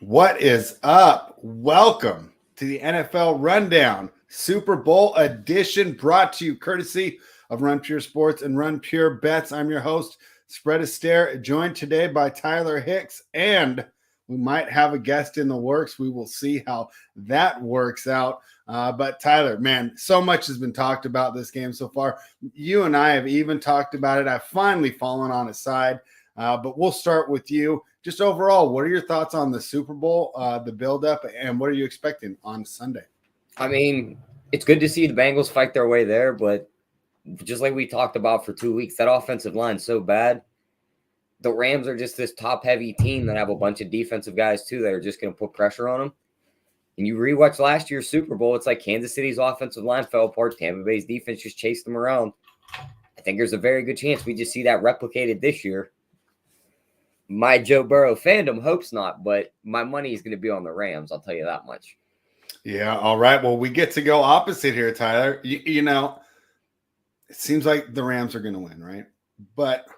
What is up? Welcome to the NFL Rundown, Super Bowl edition, brought to you courtesy of Run Pure Sports and Run Pure Bets. I'm your host, Astaire, joined today by Tyler Hicks, and we might have a guest in the works. We will see how that works out. But Tyler, man, so much has been talked about this game so far. You and I have even talked about it. I've finally fallen on his side, but we'll start with you. Just overall, what are your thoughts on the Super Bowl, the buildup, and what are you expecting on Sunday? I mean, it's good to see the Bengals fight their way there, but just like we talked about for 2 weeks, that offensive line's so bad. The Rams are just this top-heavy team that have a bunch of defensive guys, too, that are just going to put pressure on them. And you rewatch last year's Super Bowl, it's like Kansas City's offensive line fell apart. Tampa Bay's defense just chased them around. I think there's a very good chance we just see that replicated this year. My Joe Burrow fandom hopes not, but my money is going to be on the Rams. I'll tell you that much. Yeah, all right. Well, we get to go opposite here, Tyler. You know, it seems like the Rams are going to win, right? But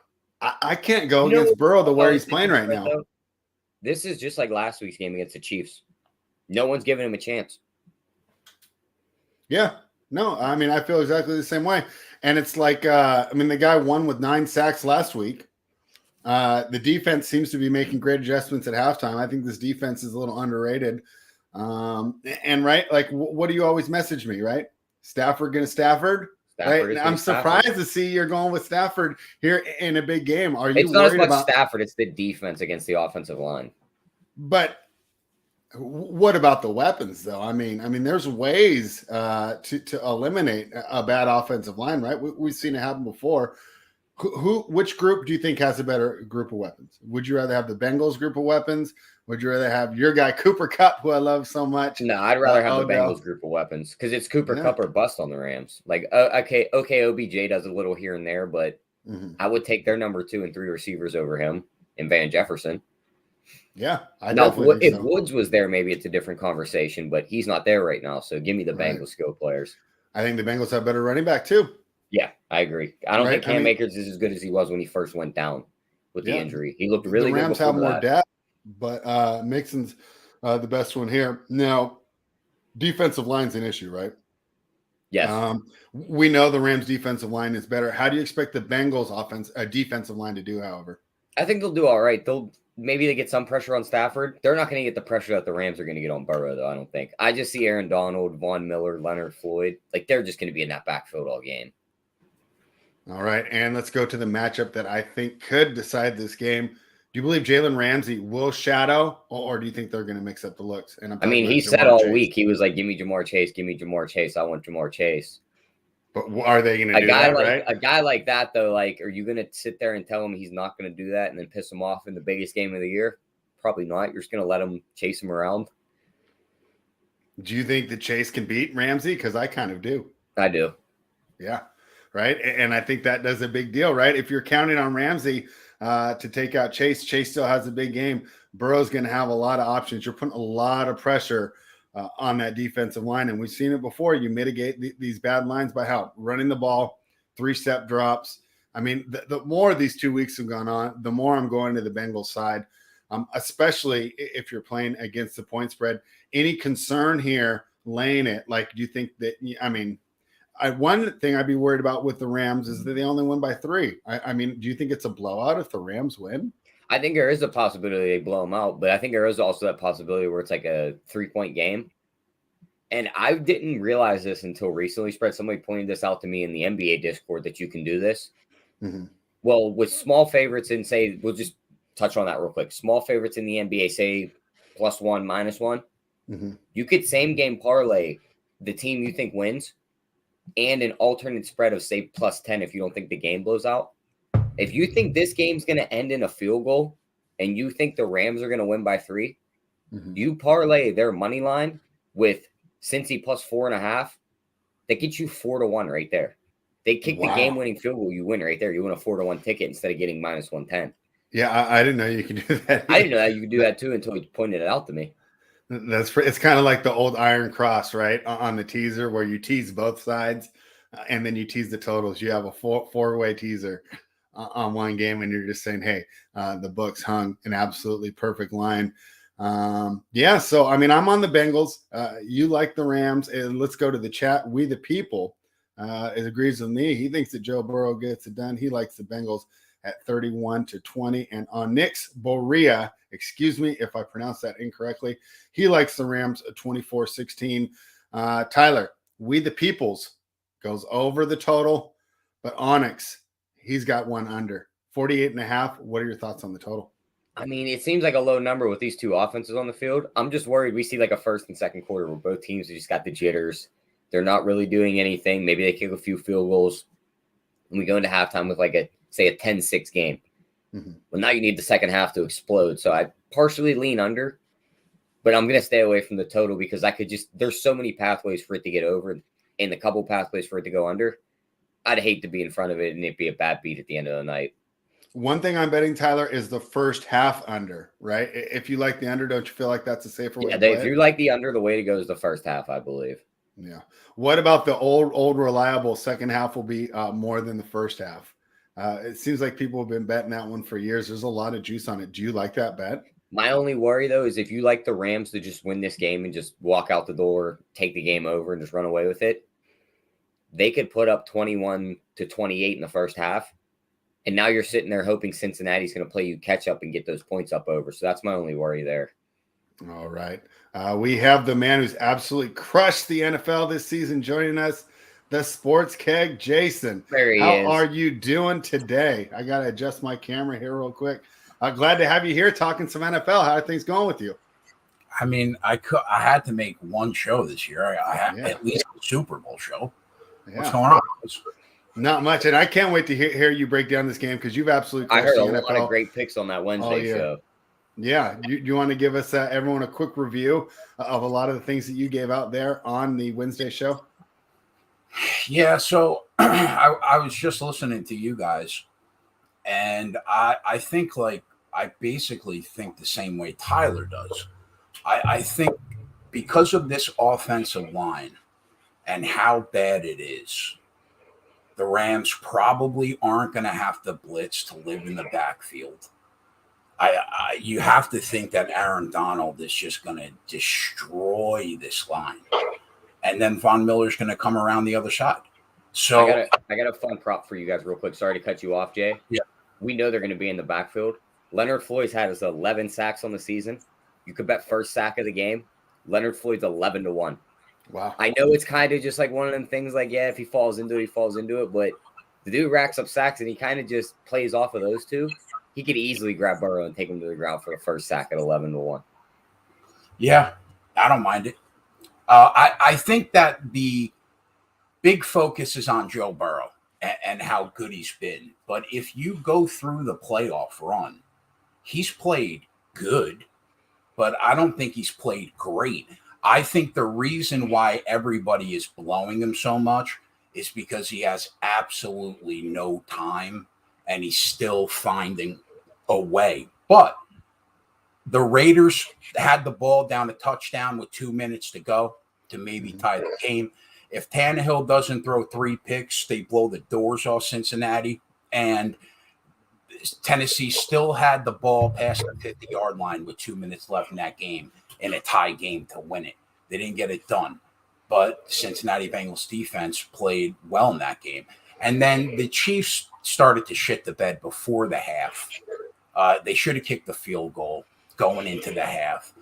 I can't go against Burrow the way he's playing right now. Though? This is just like last week's game against the Chiefs. No one's giving him a chance. Yeah. No, I mean, I feel exactly the same way. And it's like, the guy won with 9 sacks last week. The defense seems to be making great adjustments at halftime. I think this defense is a little underrated. And right, like, what do you always message me, right? Stafford going to Stafford? Right? I'm surprised to see you're going with Stafford here in a big game. Are you? It's not as much Stafford; it's the defense against the offensive line. But what about the weapons, though? I mean, there's ways to eliminate a bad offensive line, right? We've seen it happen before. Which group do you think has a better group of weapons? Would you rather have the Bengals group of weapons? Would you rather have your guy Cooper Kupp, who I love so much? No, I'd rather have the Bengals group of weapons because it's Cooper Kupp or bust on the Rams. Like, okay, OBJ does a little here and there, but I would take their number 2 and 3 receivers over him and Van Jefferson. Yeah, if Woods was there, maybe it's a different conversation, but he's not there right now. So give me the Bengals skill players. I think the Bengals have better running back too. Yeah, I agree. I don't think Cam Akers is as good as he was when he first went down with the injury. He looked really good. The Rams have more depth, but Mixon's the best one here. Now, defensive line's an issue, right? Yes. We know the Rams' defensive line is better. How do you expect the Bengals' defensive line to do, however? I think they'll do all right. Maybe they get some pressure on Stafford. They're not going to get the pressure that the Rams are going to get on Burrow, though, I don't think. I just see Aaron Donald, Von Miller, Leonard Floyd. Like, they're just going to be in that backfield all game. All right, and let's go to the matchup that I think could decide this game. Do you believe Jalen Ramsey will shadow, or do you think they're going to mix up the looks? And he said all week, he was like, give me Jamar Chase, give me Jamar Chase. I want Jamar Chase. But are they going to do that, right? A guy like that, though, like, are you going to sit there and tell him he's not going to do that and then piss him off in the biggest game of the year? Probably not. You're just going to let him chase him around. Do you think that Chase can beat Ramsey? Because I kind of do. I do. Yeah. Right. And I think that does a big deal, right? If you're counting on Ramsey to take out Chase still has a big game. Burrow's going to have a lot of options. You're putting a lot of pressure on that defensive line. And we've seen it before. You mitigate these bad lines by how? Running the ball, 3-step drops. I mean, the more these 2 weeks have gone on, the more I'm going to the Bengals side, especially if you're playing against the point spread. Any concern here laying it? Like, do you think that, one thing I'd be worried about with the Rams is that they only win by 3. I mean, do you think it's a blowout if the Rams win? I think there is a possibility they blow them out, but I think there is also that possibility where it's like a 3-point game. And I didn't realize this until recently, Spread. Somebody pointed this out to me in the NBA Discord that you can do this. Mm-hmm. Well, with small favorites and say, we'll just touch on that real quick. Small favorites in the NBA, say +1, -1. Mm-hmm. You could same game parlay the team you think wins and an alternate spread of, say, +10 if you don't think the game blows out. If you think this game's going to end in a field goal and you think the Rams are going to win by 3, you parlay their money line with Cincy +4.5, that gets you 4-1 right there. They kick the game-winning field goal, you win right there. You win a 4-1 ticket instead of getting -110. Yeah, I didn't know you could do that. I didn't know that you could do that too until he pointed it out to me. It's kind of like the old Iron Cross, right? On the teaser where you tease both sides and then you tease the totals. You have a four-way teaser on one game and you're just saying, hey, the books hung an absolutely perfect line Yeah, so I mean, I'm on the Bengals. You like the Rams, and let's go to the chat. We the people agrees with me. He thinks that Joe Burrow gets it done. He likes the Bengals at 31-20. And on Nick's Borea, excuse me if I pronounce that incorrectly, he likes the Rams at 24-16. Tyler, we the peoples goes over the total, but Onyx, he's got one under 48.5. What are your thoughts on the total? I mean, it seems like a low number with these two offenses on the field. I'm just worried we see like a first and second quarter where both teams just got the jitters. They're not really doing anything. Maybe they kick a few field goals, and we go into halftime with like a 10-6 game. Mm-hmm. Well, now you need the second half to explode. So I partially lean under, but I'm going to stay away from the total because there's so many pathways for it to get over and a couple pathways for it to go under. I'd hate to be in front of it and it be a bad beat at the end of the night. One thing I'm betting, Tyler, is the first half under, right? If you like the under, don't you feel like that's a safer way to play if you like the under, the way to go is the first half, I believe. Yeah. What about the old reliable second half will be more than the first half? It seems like people have been betting that one for years. There's a lot of juice on it. Do you like that bet? My only worry, though, is if you like the Rams to just win this game and just walk out the door, take the game over, and just run away with it, they could put up 21-28 in the first half. And now you're sitting there hoping Cincinnati's going to play you catch up and get those points up over. So that's my only worry there. All right. We have the man who's absolutely crushed the NFL this season joining us, the Sports Keg, Jason. There he is. How are you doing today? I got to adjust my camera here real quick. Glad to have you here talking some NFL. How are things going with you? I mean, I had to make one show this year. I had at least a Super Bowl show. Yeah. What's going on? Not much, and I can't wait to hear you break down this game because you've absolutely. I heard a lot of great picks on that Wednesday show. Yeah, you want to give us everyone a quick review of a lot of the things that you gave out there on the Wednesday show? Yeah, so I was just listening to you guys, and I think I basically think the same way Tyler does. I think because of this offensive line and how bad it is, the Rams probably aren't going to have to blitz to live in the backfield. You have to think that Aaron Donald is just going to destroy this line, and then Von Miller's going to come around the other side. So I got a fun prop for you guys real quick. Sorry to cut you off, Jay. Yeah, we know they're going to be in the backfield. Leonard Floyd's had his 11 sacks on the season. You could bet first sack of the game. Leonard Floyd's 11-1. Wow. I know it's kind of just like one of them things like, yeah, if he falls into it, he falls into it. But the dude racks up sacks and he kind of just plays off of those two. He could easily grab Burrow and take him to the ground for the first sack at 11-1. Yeah, I don't mind it. I think that the big focus is on Joe Burrow and how good he's been. But if you go through the playoff run, he's played good, but I don't think he's played great. I think the reason why everybody is blowing him so much is because he has absolutely no time and he's still finding a way. But the Raiders had the ball down a touchdown with 2 minutes to go to maybe tie the game. If Tannehill doesn't throw 3 picks, they blow the doors off Cincinnati. And Tennessee still had the ball past the 50-yard line with 2 minutes left in that game in a tie game to win it. They didn't get it done. But Cincinnati Bengals defense played well in that game. And then the Chiefs started to shit the bed before the half. They should have kicked the field goal going into the half.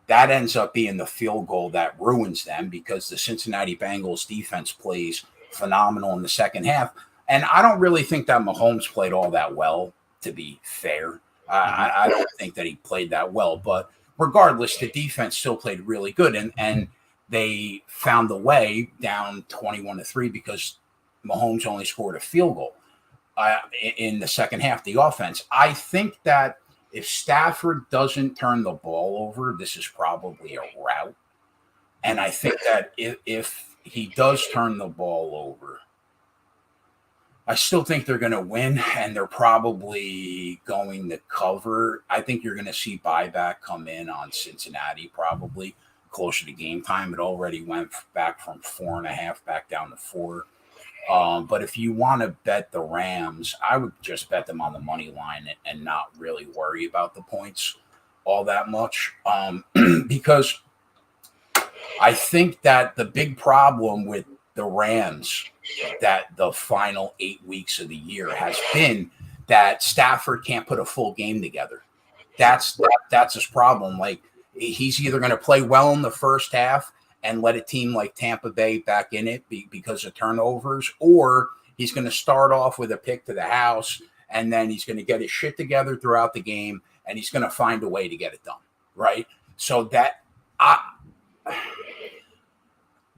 That ends up being the field goal that ruins them because the Cincinnati Bengals defense plays phenomenal in the second half. And I don't really think that Mahomes played all that well, to be fair. I don't think that he played that well. But regardless, the defense still played really good. And they found the way down 21-3 because Mahomes only scored a field goal in the second half, the offense. I think that if Stafford doesn't turn the ball over, this is probably a rout. And I think that if he does turn the ball over, I still think they're going to win, and they're probably going to cover. I think you're going to see buyback come in on Cincinnati probably closer to game time. It already went back from 4.5 back down to 4. But if you want to bet the Rams, I would just bet them on the money line and not really worry about the points. all that much because I think that the big problem with the Rams that the final 8 weeks of the year has been that Stafford can't put a full game together. That's his problem. Like, he's either going to play well in the first half and let a team like Tampa Bay back in it because of turnovers, or he's going to start off with a pick to the house and then he's going to get his shit together throughout the game and he's going to find a way to get it done, right? So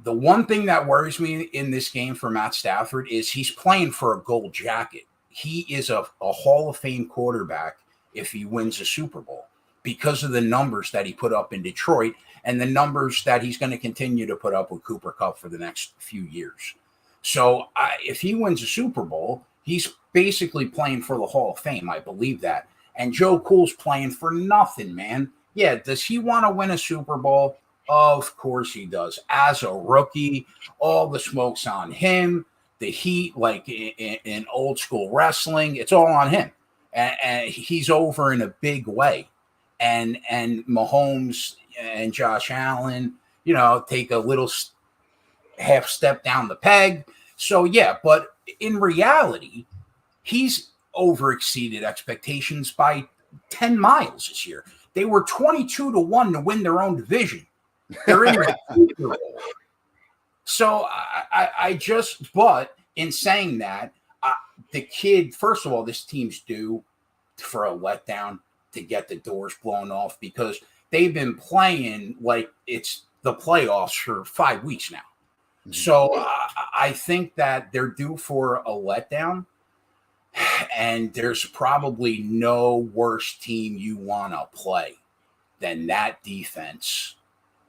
the one thing that worries me in this game for Matt Stafford is he's playing for a gold jacket. He is a Hall of Fame quarterback if he wins a Super Bowl because of the numbers that he put up in Detroit and the numbers that he's going to continue to put up with Cooper Kupp for the next few years. So if he wins a Super Bowl, he's basically playing for the Hall of Fame. I believe that. And Joe Cool's playing for nothing, man. Yeah, does he want to win a Super Bowl? Of course he does. As a rookie, all the smoke's on him. The heat, like in old school wrestling, it's all on him. And he's over in a big way. And Mahomes and Josh Allen, take a little half step down the peg. So, yeah, but in reality, he's overexceeded expectations by 10 miles this year. They were 22-1 to win their own division. They're in the Super Bowl. So but in saying that, the kid, first of all, this team's due for a letdown to get the doors blown off because they've been playing like it's the playoffs for 5 weeks now. Mm-hmm. So I think that they're due for a letdown, and there's probably no worse team you want to play than that defense.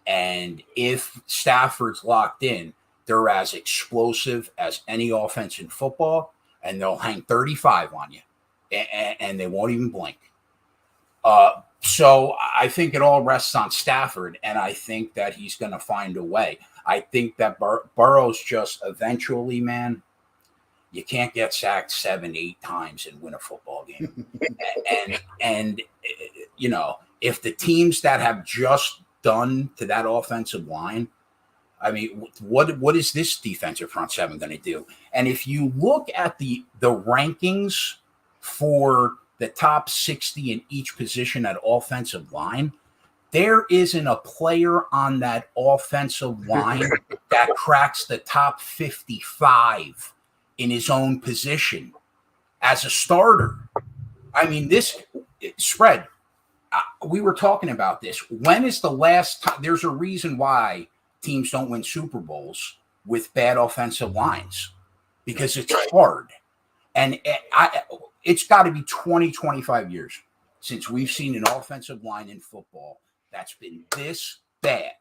And if Stafford's locked in, they're as explosive as any offense in football, and they'll hang 35 on you, and they won't even blink. So I think it all rests on Stafford, and I think that he's going to find a way. I think that Burrow's just eventually, man, you can't get sacked 7-8 times and win a football game. and if the teams that have just done to that offensive line, I mean, what is this defensive front seven going to do? And if you look at the rankings for the top 60 in each position at offensive line, there isn't a player on that offensive line that cracks the top 55 in his own position as a starter. I mean, this spread. We were talking about this. When is the last time? There's a reason why teams don't win Super Bowls with bad offensive lines, because it's hard. And it's got to be 20, 25 years since we've seen an offensive line in football that's been this bad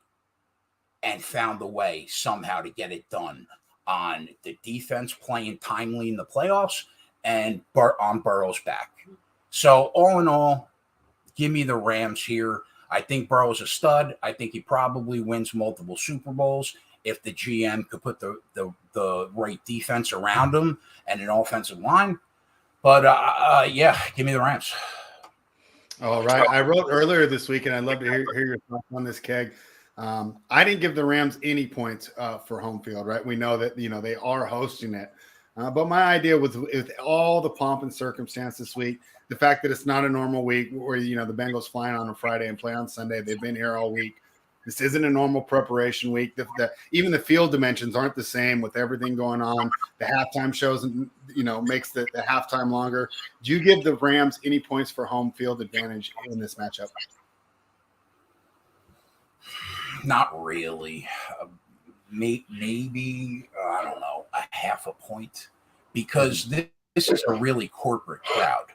and found a way somehow to get it done on the defense playing timely in the playoffs and on Burrow's back. So all in all, give me the Rams here. I think Burrow's a stud. I think he probably wins multiple Super Bowls if the GM could put the right defense around him and an offensive line. But, yeah, give me the Rams. All right. I wrote earlier this week, and I'd love to hear your thoughts on this, Keg. I didn't give the Rams any points for home field, right? We know that, they are hosting it. But my idea was with all the pomp and circumstance this week, the fact that it's not a normal week where, the Bengals flying on a Friday and play on Sunday. They've been here all week. This isn't a normal preparation week. Even the field dimensions aren't the same with everything going on. The halftime shows, makes the halftime longer. Do you give the Rams any points for home field advantage in this matchup? Not really. Maybe I don't know, a half a point, because this is a really corporate crowd.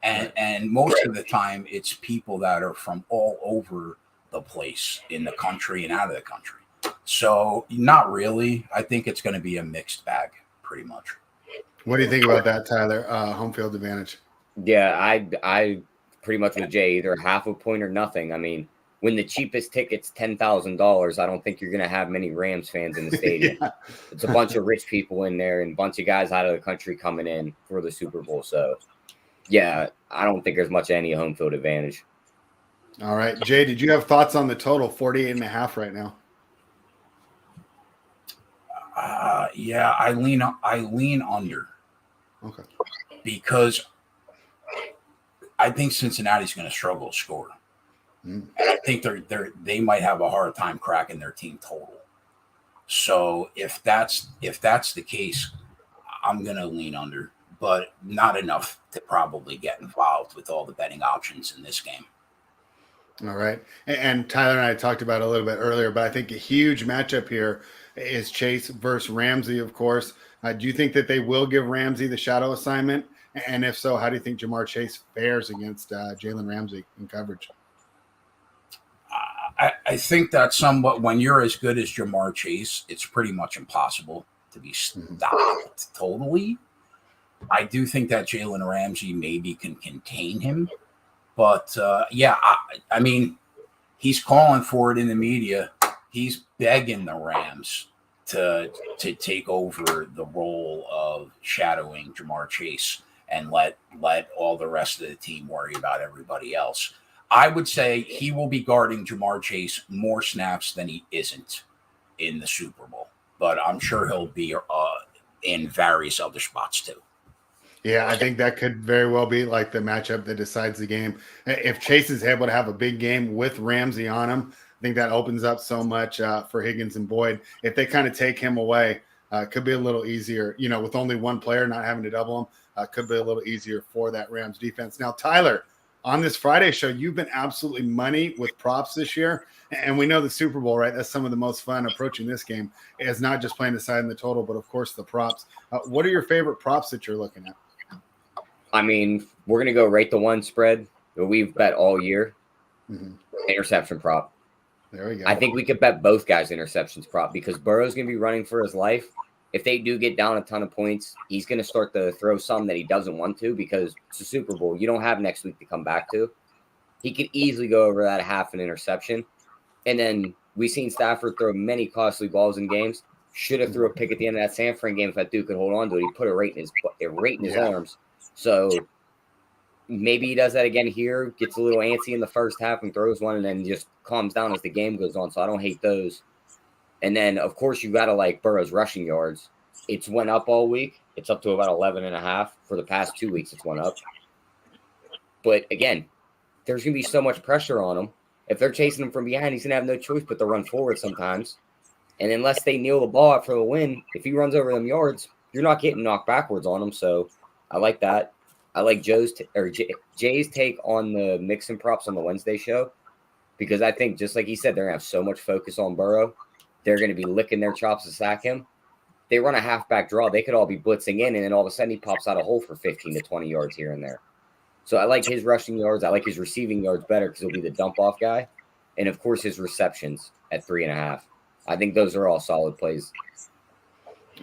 And most of the time it's people that are from all over the place in the country and out of the country. So not really. I think it's going to be a mixed bag pretty much. What do you think about that, Tyler? Home field advantage. Yeah, I pretty much with Jay, either half a point or nothing. I mean, when the cheapest ticket's $10,000, I don't think you're going to have many Rams fans in the stadium. Yeah. It's a bunch of rich people in there and a bunch of guys out of the country coming in for the Super Bowl. So, yeah, I don't think there's much any home field advantage. All right. Jay, did you have thoughts on the total 48.5 right now? Yeah, I lean under. Okay. Because I think Cincinnati's going to struggle to score. And I think they might have a hard time cracking their team total. So if that's the case, I'm going to lean under, but not enough to probably get involved with all the betting options in this game. All right. And Tyler and I talked about it a little bit earlier, but I think a huge matchup here is Chase versus Ramsey, of course. Do you think that they will give Ramsey the shadow assignment? And if so, how do you think Jamar Chase fares against Jalen Ramsey in coverage? I think that somewhat, when you're as good as Jamar Chase, it's pretty much impossible to be stopped totally. I do think that Jalen Ramsey maybe can contain him. But, I mean, he's calling for it in the media. He's begging the Rams to take over the role of shadowing Jamar Chase and let all the rest of the team worry about everybody else. I would say he will be guarding Jamar Chase more snaps than he isn't in the Super Bowl. But I'm sure he'll be in various other spots too. Yeah, I think that could very well be like the matchup that decides the game. If Chase is able to have a big game with Ramsey on him, I think that opens up so much for Higgins and Boyd. If they kind of take him away, could be a little easier, with only one player not having to double him, could be a little easier for that Rams defense. Now, Tyler, on this Friday show, you've been absolutely money with props this year. And we know the Super Bowl, right? That's some of the most fun approaching this game is not just playing the side in the total, but of course the props. What are your favorite props that you're looking at? I mean, we're going to go rate the one spread that we've bet all year. Interception prop. There we go. I think we could bet both guys interceptions prop because Burrow's going to be running for his life. If they do get down a ton of points, he's going to start to throw some that he doesn't want to because it's a Super Bowl. You don't have next week to come back to. He could easily go over that half an interception. And then we've seen Stafford throw many costly balls in games. Should have threw a pick at the end of that San Fran game if that dude could hold on to it. He put it right in his arms. So maybe he does that again here, gets a little antsy in the first half and throws one and then just calms down as the game goes on. So I don't hate those. And then, of course, you got to like Burrow's rushing yards. It's went up all week. It's up to about 11.5. For the past 2 weeks, it's went up. But, again, there's going to be so much pressure on him. If they're chasing him from behind, he's going to have no choice but to run forward sometimes. And unless they kneel the ball out for the win, if he runs over them yards, you're not getting knocked backwards on him. So I like that. I like Jay's take on the mix-and props on the Wednesday show because I think, just like he said, they're going to have so much focus on Burrow. They're going to be licking their chops to sack him. They run a halfback draw. They could all be blitzing in, and then all of a sudden he pops out a hole for 15 to 20 yards here and there. So I like his rushing yards. I like his receiving yards better because he'll be the dump-off guy. And, of course, his receptions at 3.5. I think those are all solid plays.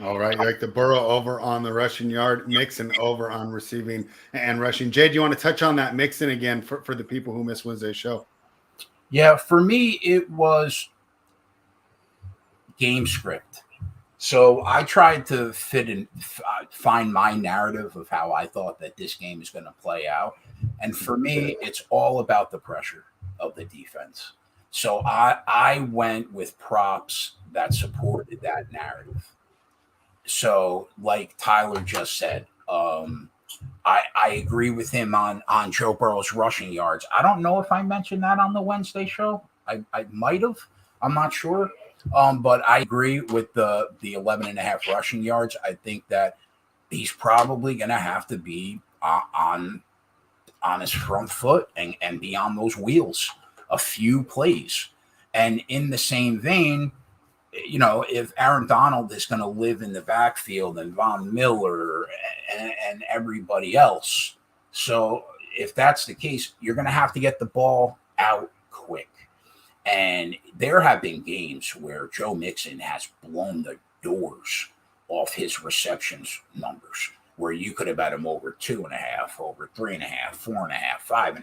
All right. You like the Burrow over on the rushing yard, Mixon over on receiving and rushing. Jay, do you want to touch on that Mixon again for the people who missed Wednesday's show? Yeah, for me, it was game script. So I tried to find my narrative of how I thought that this game is going to play out. And for me, it's all about the pressure of the defense. So I went with props that supported that narrative. So like Tyler just said, I agree with him on Joe Burrow's rushing yards. I don't know if I mentioned that on the Wednesday show. I might have. I'm not sure. But I agree with the 11.5 rushing yards. I think that he's probably going to have to be on his front foot and be on those wheels a few plays. And in the same vein, if Aaron Donald is going to live in the backfield and Von Miller and everybody else. So if that's the case, you're going to have to get the ball out quick. And there have been games where Joe Mixon has blown the doors off his receptions numbers, where you could have had him over 2.5, over 3.5, 4.5, 5.5.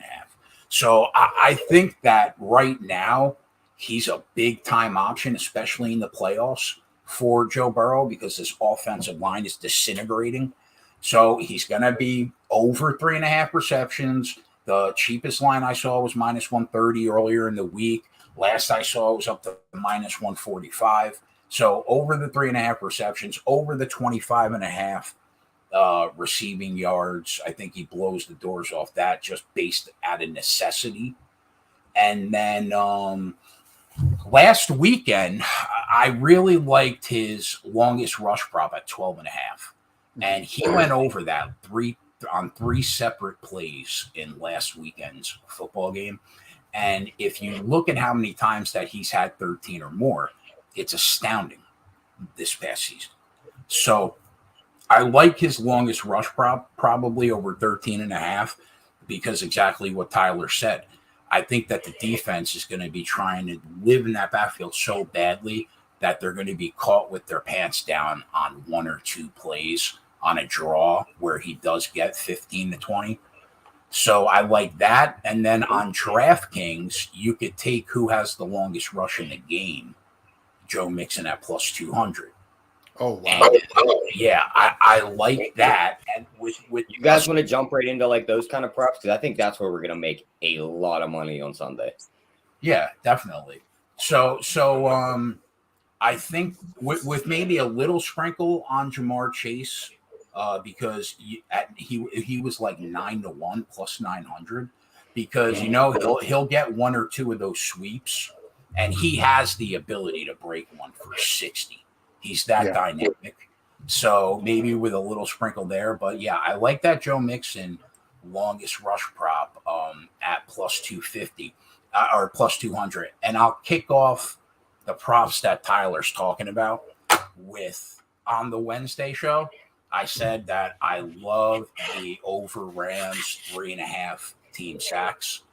So I think that right now he's a big time option, especially in the playoffs for Joe Burrow, because his offensive line is disintegrating. So he's going to be over 3.5 receptions. The cheapest line I saw was minus 130 earlier in the week. Last I saw it was up to minus 145. So over the 3.5 receptions, over the 25.5 receiving yards. I think he blows the doors off that just based out of necessity. And then last weekend, I really liked his longest rush prop at 12.5. And he went over that on three separate plays in last weekend's football game. And if you look at how many times that he's had 13 or more, it's astounding this past season. So I like his longest rush prop, probably over 13.5, because exactly what Tyler said. I think that the defense is going to be trying to live in that backfield so badly that they're going to be caught with their pants down on one or two plays on a draw where he does get 15 to 20. So I like that. And then on DraftKings, you could take who has the longest rush in the game, Joe Mixon at plus 200. Oh, wow. And, yeah, I like that. And with you guys want to jump right into like those kind of props? Because I think that's where we're going to make a lot of money on Sunday. Yeah, definitely. So I think with maybe a little sprinkle on Jamar Chase, because he was like 9-1 plus 900, because he'll get one or two of those sweeps, and he has the ability to break one for 60. He's that dynamic. So maybe with a little sprinkle there, but yeah, I like that Joe Mixon longest rush prop at plus 250 or plus 200, and I'll kick off the props that Tyler's talking about with on the Wednesday show. I said that I love the over Rams 3.5 team sacks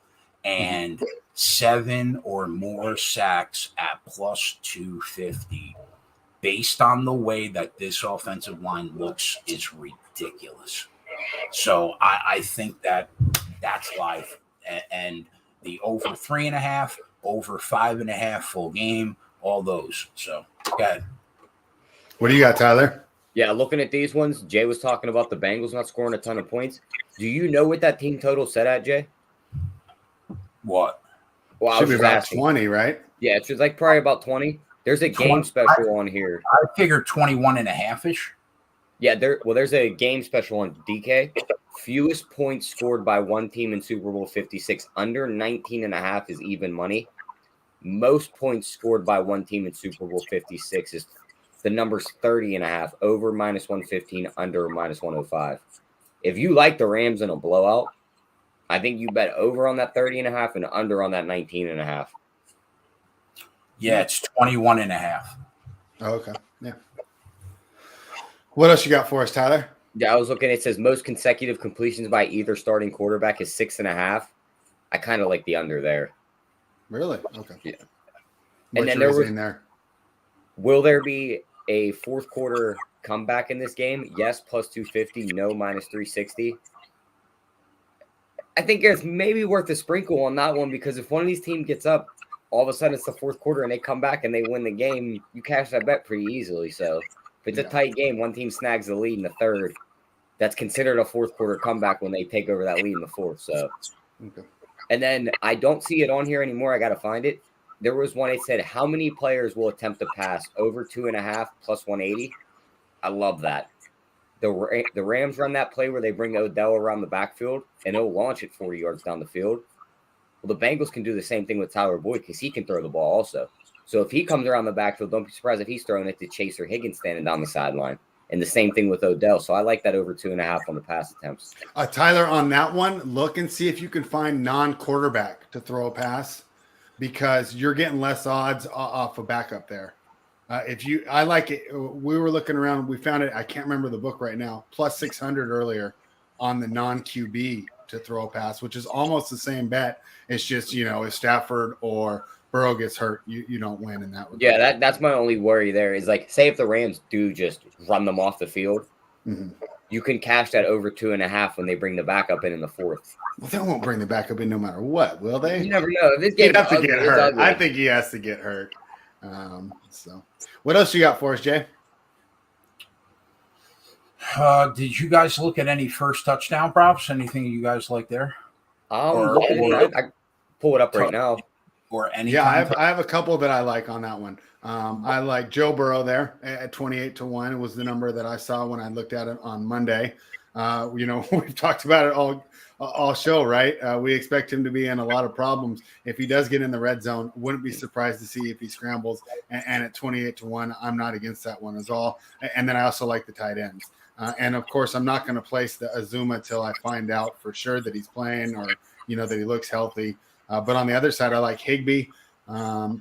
and 7 or more sacks at plus 250. Based on the way that this offensive line looks is ridiculous. So I think that that's live. And the over 3.5, over 5.5 full game, all those. So go ahead. What do you got, Tyler? Yeah, looking at these ones, Jay was talking about the Bengals not scoring a ton of points. Do you know what that team total set at, Jay? What? Well, I Should was be about asking. 20, right? Yeah, it's just like probably about 20. There's a game special on here. I figured 21.5-ish. Yeah, there's a game special on DK. Fewest points scored by one team in Super Bowl 56. Under 19.5 is even money. Most points scored by one team in Super Bowl 56 is the number's 30.5. Over minus 115, under minus 105. If you like the Rams in a blowout, I think you bet over on that 30.5 and under on that 19.5. Yeah, it's 21.5. Oh, okay. Yeah. What else you got for us, Tyler? Yeah, I was looking. It says most consecutive completions by either starting quarterback is 6.5. I kind of like the under there. Really? Okay. Yeah. What's And then your there was reasoning there? Will there be a fourth quarter comeback in this game? Yes, plus 250. No, minus 360. I think it's maybe worth a sprinkle on that one, because if one of these teams gets up, all of a sudden it's the fourth quarter and they come back and they win the game, you cash that bet pretty easily. So if it's a tight game, one team snags the lead in the third, that's considered a fourth quarter comeback when they take over that lead in the fourth. So, Okay. And then I don't see it on here anymore. I got to find it. There was one. It said, how many players will attempt to pass over 2.5 plus 180? I love that. The Rams run that play where they bring Odell around the backfield and he'll launch it 40 yards down the field. Well, the Bengals can do the same thing with Tyler Boyd because he can throw the ball also. So if he comes around the backfield, don't be surprised if he's throwing it to Chase or Higgins standing down the sideline. And the same thing with Odell. So I like that over 2.5 on the pass attempts. Tyler, on that one, look and see if you can find non-quarterback to throw a pass, because you're getting less odds off a backup there. I like it. We were looking around. We found it. I can't remember the book right now. Plus 600 earlier on the non-QB to throw a pass, which is almost the same bet. It's just, if Stafford or Burrow gets hurt, you don't win in that regard. Yeah, that's my only worry there is, like, say if the Rams do just run them off the field, you can cash that over 2.5 when they bring the backup in the fourth. Well, they won't bring the backup in no matter what, will they? You never know. This He'd game have to get hurt. I think he has to get hurt. So, what else you got for us, Jay? Did you guys look at any first touchdown props? Anything you guys like there? I pull it up right now. Or any Yeah, I have a couple that I like on that one. I like Joe Burrow there at 28-1. It was the number that I saw when I looked at it on Monday. We've talked about it all show, right? We expect him to be in a lot of problems. If he does get in the red zone, wouldn't be surprised to see if he scrambles. And at 28-1, I'm not against that one as all. And then I also like the tight ends. And of course, I'm not going to place the Azuma till I find out for sure that he's playing or, that he looks healthy. But on the other side, I like Higbee.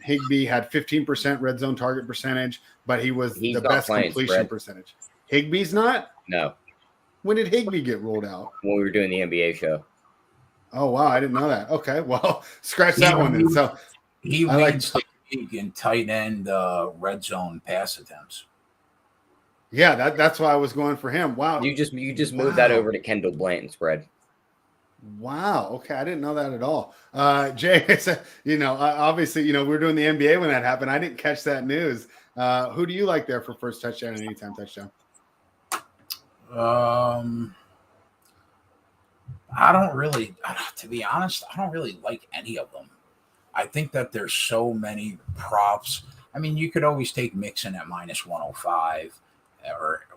Higbee had 15% red zone target percentage, but he's the best completion percentage. Higbee's not? No. When did Higbee get ruled out? When we were doing the NBA show. Oh, wow. I didn't know that. Okay. Well, scratch that one then. So he leads the league in tight end red zone pass attempts. Yeah, that's why I was going for him. Wow. You just moved that over to Kendall Blanton spread. Wow. Okay. I didn't know that at all. Jay, obviously, we were doing the NBA when that happened. I didn't catch that news. Who do you like there for first touchdown and anytime touchdown? To be honest, I don't really like any of them. I think that there's so many props. I mean, you could always take Mixon at -105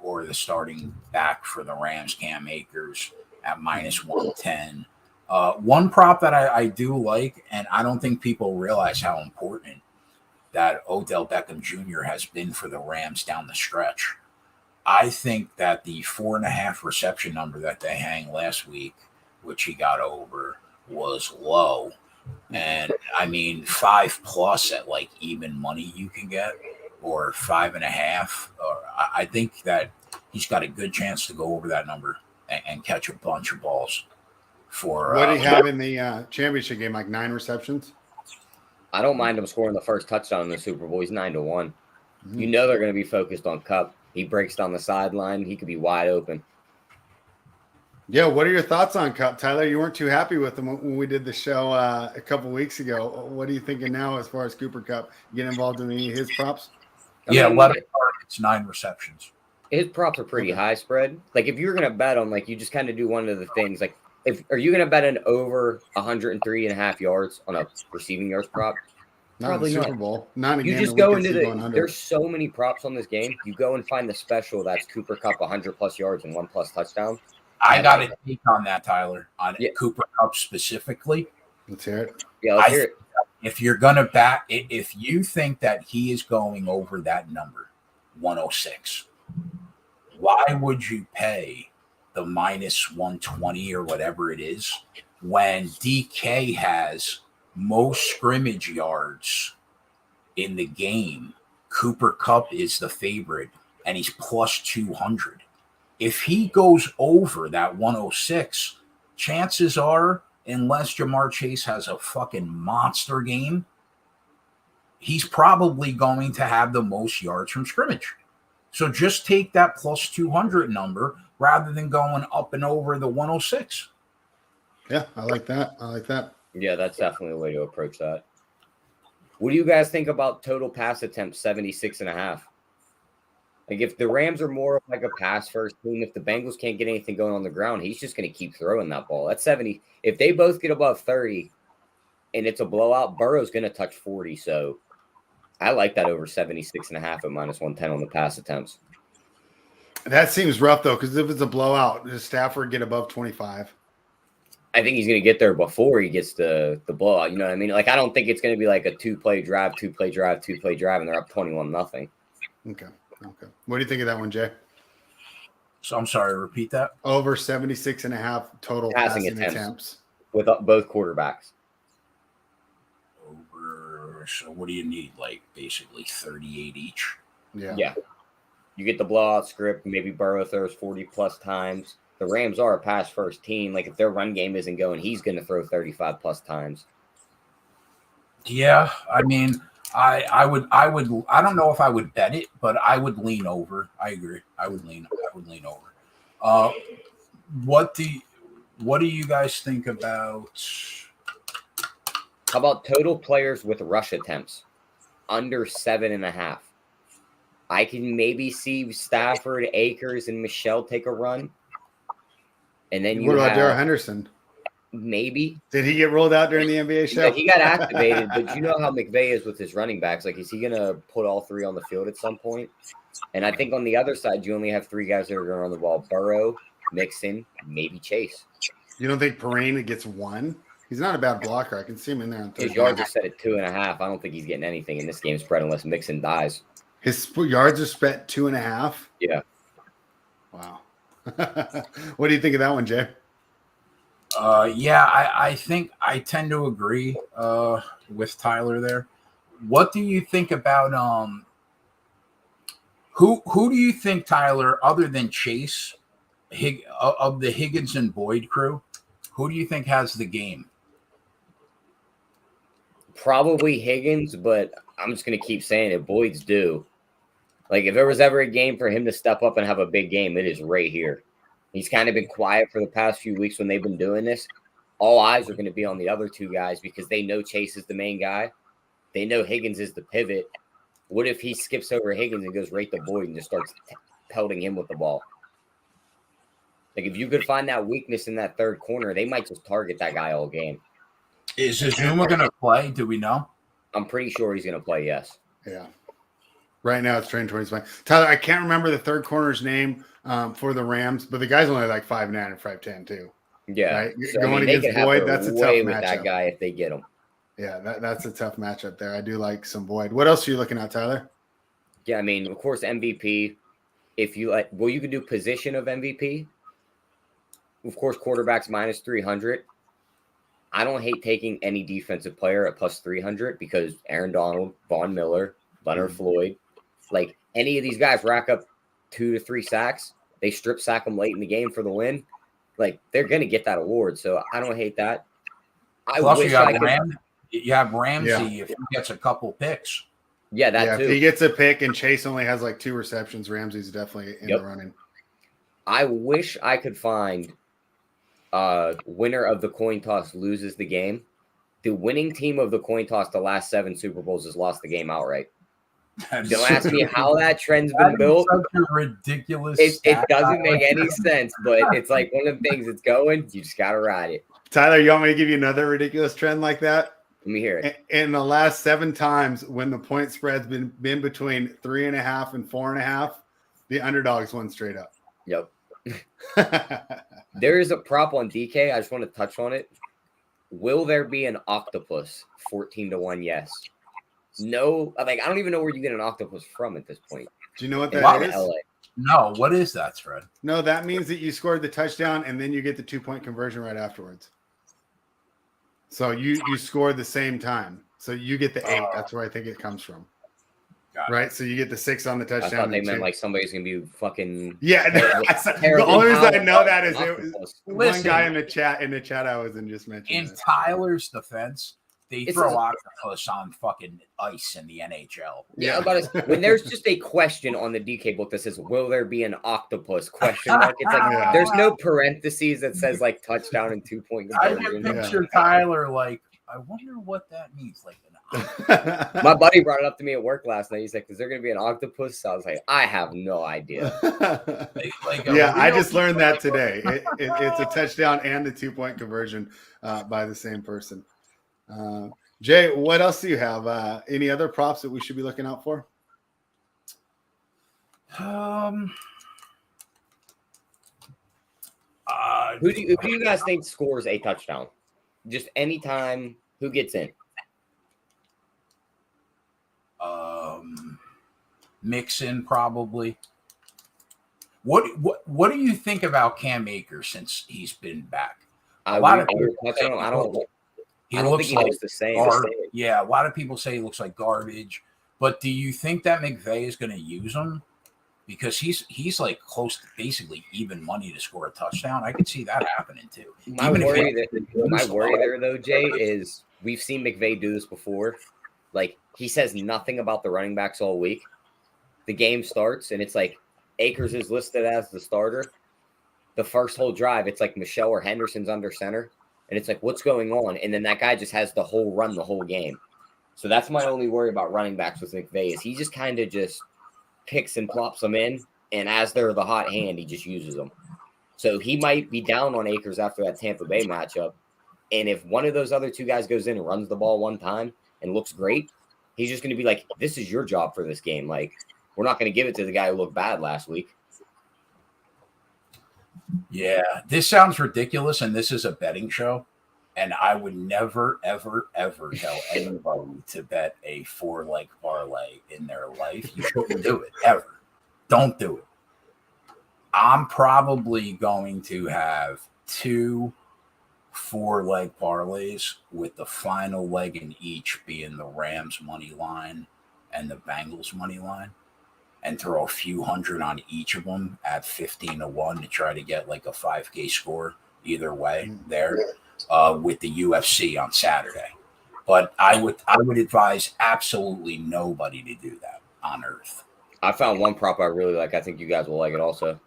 or the starting back for the Rams, Cam Akers, at -110. One prop that I do like, and I don't think people realize how important that Odell Beckham Jr. has been for the Rams down the stretch. I think that the 4.5 reception number that they hang last week, which he got over, was low. And I mean, 5+ at like even money you can get, or 5.5. I think that he's got a good chance to go over that number and catch a bunch of balls. For what did he have in the championship game? Like 9 receptions? I don't mind him scoring the first touchdown in the Super Bowl. He's 9-1. Mm-hmm. You know they're going to be focused on Kupp. He breaks down the sideline. He could be wide open. Yeah, what are your thoughts on Kupp, Tyler? You weren't too happy with him when we did the show a couple weeks ago. What are you thinking now as far as Cooper Kupp? You get involved in any of his props? 11 targets, 9 receptions. His props are pretty high spread. Like if you're going to bet on, like you just kind of do one of the things. Like are you going to bet an over 103.5 yards on a receiving yards prop? Probably not. Super Bowl. Not again. You just go into there's so many props on this game. You go and find the special that's Cooper Kupp 100+ yards and 1+ touchdown. I got a take on that, Tyler, on Cooper Kupp specifically. Let's hear it. Yeah, let's hear it. If you're going to back, if you think that he is going over that number, 106, why would you pay the -120 or whatever it is when DK has most scrimmage yards in the game? Cooper Kupp is the favorite, and he's +200. If he goes over that 106, chances are, unless Jamar Chase has a fucking monster game, he's probably going to have the most yards from scrimmage. So just take that +200 number rather than going up and over the 106. Yeah, I like that. Yeah, that's definitely a way to approach that. What do you guys think about total pass attempts, 76.5? Like if the Rams are more of like a pass first team, if the Bengals can't get anything going on the ground, he's just going to keep throwing that ball. That's 70. If they both get above 30 and it's a blowout, Burrow's going to touch 40. So I like that over 76.5 at -110 on the pass attempts. That seems rough though, because if it's a blowout, does Stafford get above 25? I think he's going to get there before he gets the blowout. You know what I mean? Like I don't think it's going to be like a 2-play drive, and they're up 21-0. Okay. What do you think of that one, Jay? So I'm sorry, repeat that. Over 76.5 total passing attempts with both quarterbacks. Over. So what do you need? Like basically 38 each. Yeah. You get the blowout script. Maybe Burrow throws 40+ times. The Rams are a pass first team. Like if their run game isn't going, he's going to throw 35+ times. Yeah, I mean. I would. I don't know if I would bet it, but I would lean over. I agree. I would lean over. What do you guys think about? How about total players with rush attempts under 7.5? I can maybe see Stafford, Akers, and Michelle take a run, and then what about Darrell Henderson? Maybe. Did he get rolled out during the NBA show? Yeah, he got activated, but you know how McVay is with his running backs. Like, is he going to put all three on the field at some point? And I think on the other side, you only have three guys that are going to run the ball. Burrow, Mixon, maybe Chase. You don't think Perrine gets one? He's not a bad blocker. I can see him in there on third His yards are set at 2.5. I don't think he's getting anything in this game spread unless Mixon dies. His yards are spent 2.5? Yeah. Wow. What do you think of that one, Jay? I think I tend to agree with Tyler there. What do you think about who do you think, Tyler, other than Chase, of the Higgins and Boyd crew, who do you think has the game? Probably Higgins, but I'm just going to keep saying it. Boyd's due. Like, if there was ever a game for him to step up and have a big game, it is right here. He's kind of been quiet for the past few weeks when they've been doing this. All eyes are going to be on the other two guys because they know Chase is the main guy. They know Higgins is the pivot. What if he skips over Higgins and goes right to Boyd and just starts pelting him with the ball? Like, if you could find that weakness in that third corner, they might just target that guy all game. Is Azuma going to play? Do we know? I'm pretty sure he's going to play, yes. Yeah. Right now it's trending towards playing. Tyler, I can't remember the third corner's name for the Rams, but the guy's only like 5'9" and 5'10" too. Yeah. Right? So, Going against Boyd, that's a tough with matchup. that guy if they get him. Yeah, that's a tough matchup there. I do like some Boyd. What else are you looking at, Tyler? Yeah, I mean, of course, MVP. If you like, well, you could do position of MVP. Of course, quarterbacks minus 300. I don't hate taking any defensive player at plus 300 because Aaron Donald, Von Miller, Leonard Floyd, like any of these guys rack up 2 to 3 sacks. They strip sack them late in the game for the win. Like, they're going to get that award. So I don't hate that. Plus, you have Ramsey if he gets a couple picks. Yeah, that too. If he gets a pick and Chase only has like 2 receptions, Ramsey's definitely in the running. I wish I could find winner of the coin toss loses the game. The winning team of the coin toss the last 7 Super Bowls has lost the game outright. Don't ask me how that trend's been built. Such a ridiculous. It doesn't make any sense, but it's like one of the things that's going. You just gotta ride it. Tyler, you want me to give you another ridiculous trend like that? Let me hear it. In the last 7 times when the point spread's been between 3.5 and 4.5, the underdogs won straight up. Yep. There is a prop on DK. I just want to touch on it. Will there be an octopus? 14-1, yes. No, like I don't even know where you get an octopus from at this point. Do you know what that is? LA. No, what is that, Fred? No, that means that you scored the touchdown and then you get the 2-point conversion right afterwards. So you scored the same time. So you get the 8. That's where I think it comes from. Right? So you get the 6 on the touchdown. I thought they meant like somebody's going to be fucking. Yeah. The only reason I know that is it was one guy in the chat I was in just mentioned. In Tyler's defense, they throw octopus on fucking ice in the NHL. Yeah, when there's just a question on the DK book that says, "Will there be an octopus?" Question mark. It's like there's no parentheses that says like touchdown and 2-point conversion. I can picture Tyler like, I wonder what that means. Like my buddy brought it up to me at work last night. He's like, "Is there going to be an octopus?" So I was like, "I have no idea." I just learned that today. It's a touchdown and a 2-point conversion by the same person. Jay, what else do you have? Any other props that we should be looking out for? Who do you guys think scores a touchdown? Just anytime. Who gets in? Mixon probably. What do you think about Cam Akers since he's been back? I don't think he looks the same. Yeah, a lot of people say he looks like garbage. But do you think that McVay is going to use him? Because he's like close to basically even money to score a touchdown. I could see that happening too. My worry there, though, Jay, is we've seen McVay do this before. Like, he says nothing about the running backs all week. The game starts, and it's like Akers is listed as the starter. The first whole drive, it's like Michelle or Henderson's under center. And it's like, what's going on? And then that guy just has the whole run the whole game. So that's my only worry about running backs with McVay is he just kind of just picks and plops them in. And as they're the hot hand, he just uses them. So he might be down on Akers after that Tampa Bay matchup. And if one of those other two guys goes in and runs the ball one time and looks great, he's just going to be like, this is your job for this game. Like, we're not going to give it to the guy who looked bad last week. Yeah, this sounds ridiculous, and this is a betting show. And I would never, ever, ever tell anybody to bet a 4-leg parlay in their life. You shouldn't do it, ever. Don't do it. I'm probably going to have 2 4-leg parlays with the final leg in each being the Rams money line and the Bengals money line, and throw a few hundred on each of them at 15-1 to try to get like a 5K score either way there. With the UFC on Saturday. But I would advise absolutely nobody to do that on earth. I found one prop I really like. I think you guys will like it also.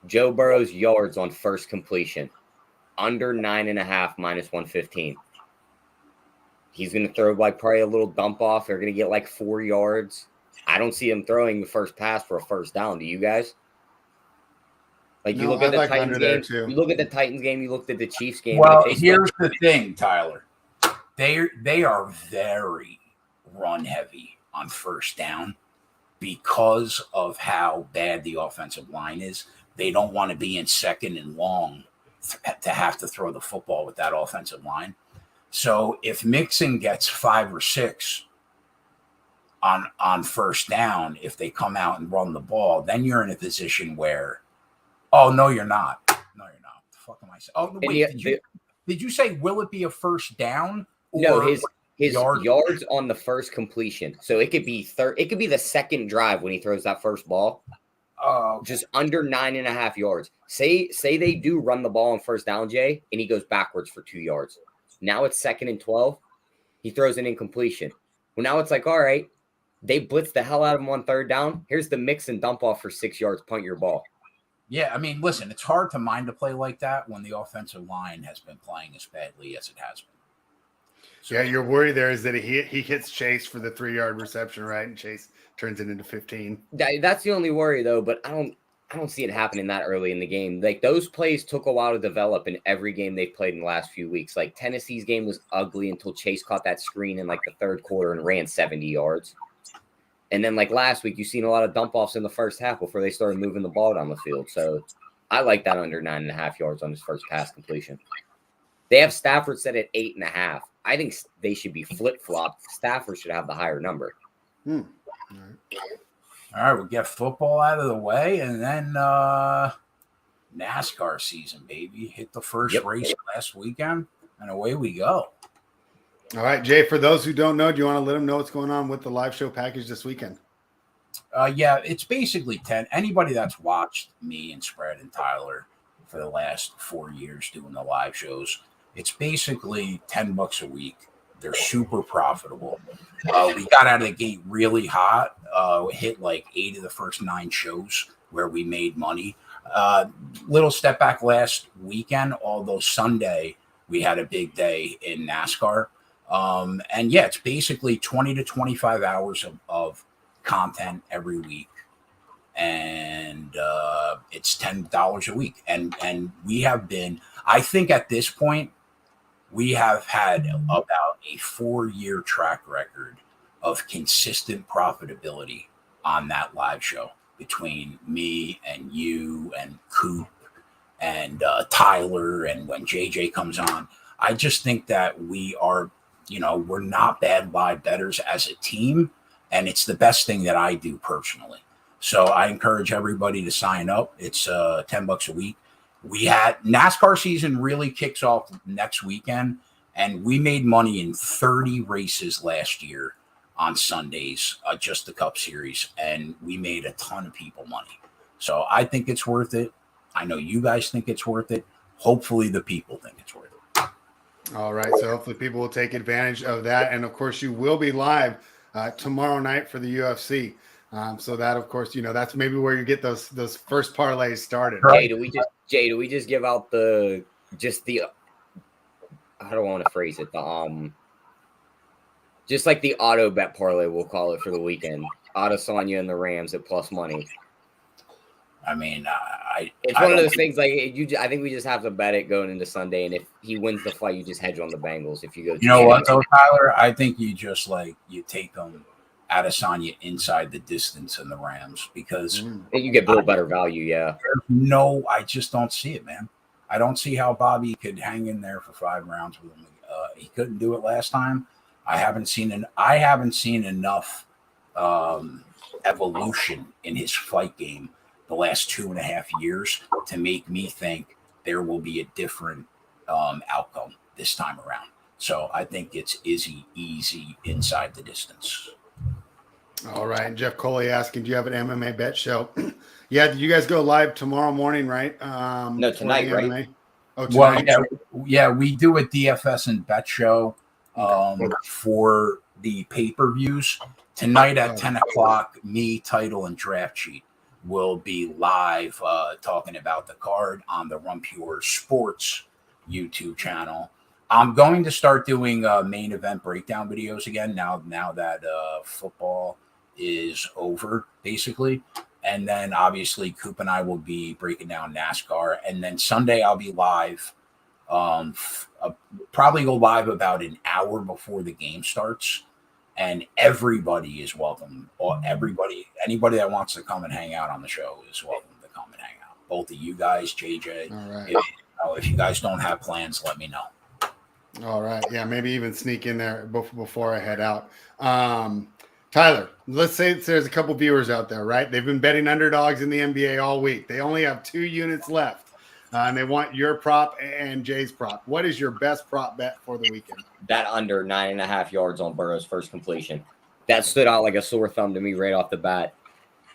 Joe Burrow's yards on first completion. Under 9.5 minus 115. He's going to throw like probably a little dump off. They're going to get like 4 yards. I don't see him throwing the first pass for a first down. Do you guys? Like you look at the Titans game, you look at the Titans game, you looked at the Chiefs game. Well, here's the thing, Tyler. They are very run heavy on first down because of how bad the offensive line is. They don't want to be in second and long to have to throw the football with that offensive line. So if Mixon gets 5 or 6 on first down, if they come out and run the ball, then you're in a position where, oh, no, you're not. No, you're not. The fuck am I saying? Oh, wait, did you say, will it be a first down? No, his yards on the first completion. So it could be it could be the second drive when he throws that first ball. Just under 9.5 yards. Say they do run the ball on first down, Jay, and he goes backwards for 2 yards. Now it's 2nd and 12. He throws an incompletion. Well, now it's like, all right, they blitz the hell out of him on 3rd down. Here's the mix and dump off for 6 yards, punt your ball. Yeah, I mean, listen, it's hard to mind a play like that when the offensive line has been playing as badly as it has been. So, yeah, your worry there is that he hits Chase for the 3-yard reception, right? And Chase turns it into 15. That's the only worry, though, but I don't see it happening that early in the game. Like, those plays took a while to develop in every game they've played in the last few weeks. Like, Tennessee's game was ugly until Chase caught that screen in, like, the 3rd quarter and ran 70 yards. And then, like last week, you've seen a lot of dump-offs in the first half before they started moving the ball down the field. So I like that under 9.5 yards on his first pass completion. They have Stafford set at 8.5. I think they should be flip-flopped. Stafford should have the higher number. All right, we'll get football out of the way, and then NASCAR season, baby. Hit the first race last weekend, and away we go. All right, Jay, for those who don't know, do you want to let them know what's going on with the live show package this weekend? Yeah, it's basically 10. Anybody that's watched me and Spread and Tyler for the last 4 years doing the live shows, it's basically $10 a week. They're super profitable. We got out of the gate really hot. We hit like 8 of the first 9 shows where we made money. Little step back last weekend, although Sunday we had a big day in NASCAR. And yeah, it's basically 20 to 25 hours of content every week. And it's $10 a week. And we have been, I think at this point, we have had about a 4-year track record of consistent profitability on that live show between me and you and Coop and Tyler. And when JJ comes on, I just think that we are, we're not bad live bettors as a team, and it's the best thing that I do personally. So I encourage everybody to sign up. It's $10 a week. We had NASCAR season really kicks off next weekend, and we made money in 30 races last year on Sundays, just the Cup Series, and we made a ton of people money. So I think it's worth it. I know you guys think it's worth it. Hopefully the people think it's worth it. All right, so hopefully people will take advantage of that. And, of course, you will be live tomorrow night for the UFC. So that, of course, that's maybe where you get those first parlays started. Right? Jay, do we just give out the how do I want to phrase it? Just like the auto bet parlay, we'll call it for the weekend. Adesanya and the Rams at plus money. I mean, it's one of those things like I think we just have to bet it going into Sunday, and if he wins the fight, you just hedge on the Bengals. If you go, you know what though, Tyler? I think you just you take them Adesanya inside the distance in the Rams because you get a little better value. Yeah. No, I just don't see it, man. I don't see how Bobby could hang in there for 5 rounds with him. He couldn't do it last time. I haven't seen enough evolution in his fight game the last 2.5 years to make me think there will be a different outcome this time around. So I think it's easy inside the distance. All right. Jeff Coley asking, do you have an MMA bet show? Yeah. You guys go live tomorrow morning, right? No, tonight, right? MMA? Oh, tonight. Well, yeah, we do a DFS and bet show for the pay-per-views. Tonight at 10 o'clock, me, Title, and Draft Sheet will be live talking about the card on the Run Pure Sports YouTube channel. I'm going to start doing main event breakdown videos again now that football is over, basically. And then obviously Coop and I will be breaking down NASCAR. And then Sunday I'll be live. Probably go live about an hour before the game starts. And everybody is welcome. Anybody that wants to come and hang out on the show is welcome to come and hang out. Both of you guys, JJ. All right. If you guys don't have plans, let me know. All right. Yeah, maybe even sneak in there before I head out. Tyler, let's say there's a couple viewers out there, right? They've been betting underdogs in the NBA all week. They only have 2 units left, and they want your prop and Jay's prop. What is your best prop bet for the weekend? That under 9.5 yards on Burrow's first completion. That stood out like a sore thumb to me right off the bat.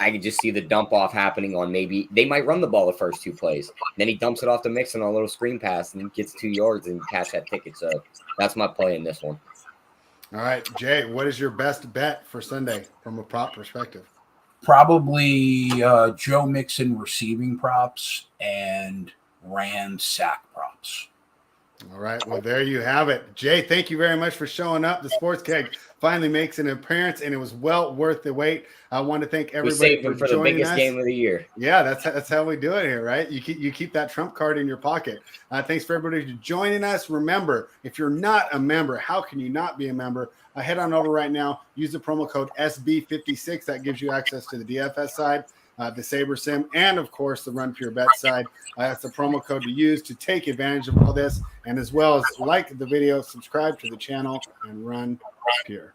I could just see the dump off happening on maybe they might run the ball the first 2 plays. Then he dumps it off to Mixon on a little screen pass and gets 2 yards and cash that ticket. So that's my play in this one. All right, Jay, what is your best bet for Sunday from a prop perspective? Probably Joe Mixon receiving props and Rams sack props. All right, well, there you have it. Jay, thank you very much for showing up. The Sports Keg finally makes an appearance, and it was well worth the wait. I want to thank everybody we saved him for the biggest us. game of the year. Yeah, that's how we do it here, right? You keep that trump card in your pocket. Thanks for everybody joining us. Remember, if you're not a member, how can you not be a member? Head on over right now. Use the promo code SB56. That gives you access to the DFS side, the Saber Sim, and of course the Run Pure Bet side. That's the promo code to use to take advantage of all this, and as well as like the video, subscribe to the channel, and run pure.